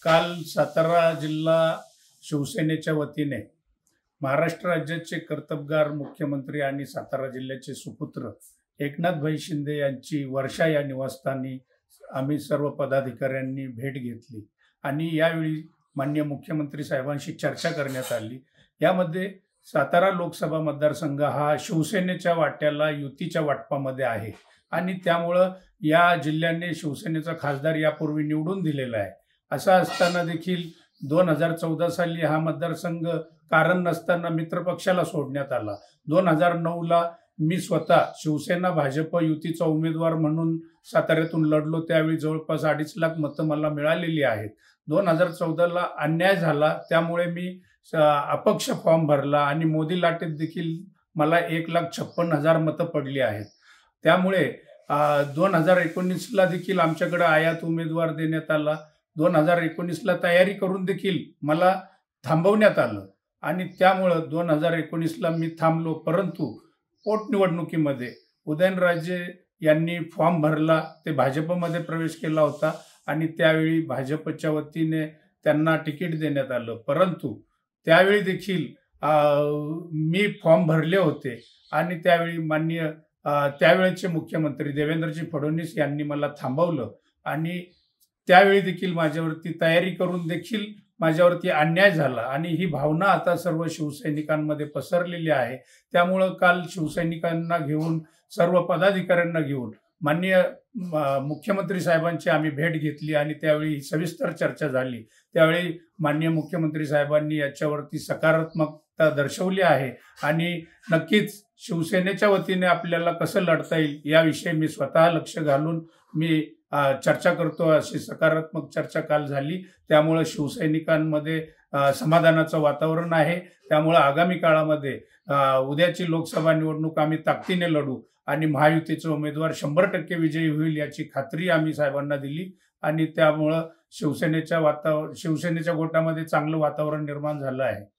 काल सातारा जिल्हा शिवसेनेच्या वतीने महाराष्ट्र राज्याचे कर्तबगार मुख्यमंत्री आणि सातारा जिल्ह्याचे सुपुत्र एकनाथभाई शिंदे यांची वर्षा या निवासस्थानी आम्ही सर्व पदाधिकाऱ्यांनी भेट घेतली आणि यावेळी माननीय मुख्यमंत्री साहेबांशी चर्चा करण्यात आली। यामध्ये सातारा लोकसभा मतदारसंघ हा शिवसेनेच्या वाट्याला युतीच्या वाटपामध्ये आहे आणि त्यामुळे या जिल्ह्याने शिवसेनेचा खासदार यापूर्वी निवडून दिलेला आहे। असा असताना देखील 2014 साली हा मतदारसंघ कारण नसताना मित्रपक्षाला सोडण्यात आला। 2009 ला मी स्वतः शिवसेना भाजप युतीचा उमेदवार म्हणून साताऱ्यातून लढलो, त्यावेळी जवळपास 2.5 लाख मतं मला मिळालेली आहेत। 2014 ला अन्याय झाला, त्यामुळे मी अपक्ष फॉर्म भरला आणि मोदी लाटेत देखील मला 1,56,000 मतं पडली आहेत। त्यामुळे 2019 ला देखील आमच्याकडे आयात उमेदवार देण्यात आला। 2019 ला तयारी करून देखील मला थांबवण्यात आलं आणि त्यामुळे 2019 ला मी थांबलो। परंतु पोटनिवडणुकीमध्ये उदयनराजे यांनी फॉर्म भरला, ते भाजपमध्ये प्रवेश केला होता आणि त्यावेळी भाजपच्या वतीने त्यांना तिकीट देण्यात आलं। परंतु त्यावेळी देखील मी फॉर्म भरले होते आणि त्यावेळी माननीय त्यावेळेचे मुख्यमंत्री देवेंद्रजी फडणवीस यांनी मला थांबवलं आणि त्यावेळी देखील माझ्यावरती तयारी करून देखील माझ्यावरती अन्याय झाला आणि ही भावना आता सर्व शिवसैनिकांमध्ये पसरलेली आहे। त्यामुळे काल शिवसैनिकांना घेऊन, सर्व पदाधिकाऱ्यांना घेऊन माननीय मुख्यमंत्री साहेबांची आम्ही भेट घेतली आणि त्यावेळी सविस्तर चर्चा झाली। त्यावेळी माननीय मुख्यमंत्री साहेबांनी याच्यावरती सकारात्मकता दर्शवली आहे आणि नक्कीच शिवसेनेच्या वतीने आपल्याला कसं लढता येईल याविषयी मी स्वतः लक्ष घालून मी चर्चा करतो, अशी सकारात्मक चर्चा काल झाली। त्यामुळे शिवसैनिकांमध्ये समाधानाचं वातावरण आहे। त्यामुळे आगामी काळामध्ये उद्याची लोकसभा निवडणूक आम्ही ताकदीने लढू आणि महायुतीचा उमेदवार 100% विजयी होईल याची खात्री आम्ही साहेबांना दिली आणि त्यामुळे शिवसेनेच्या गोटामध्ये चांगलं वातावरण निर्माण झालं आहे।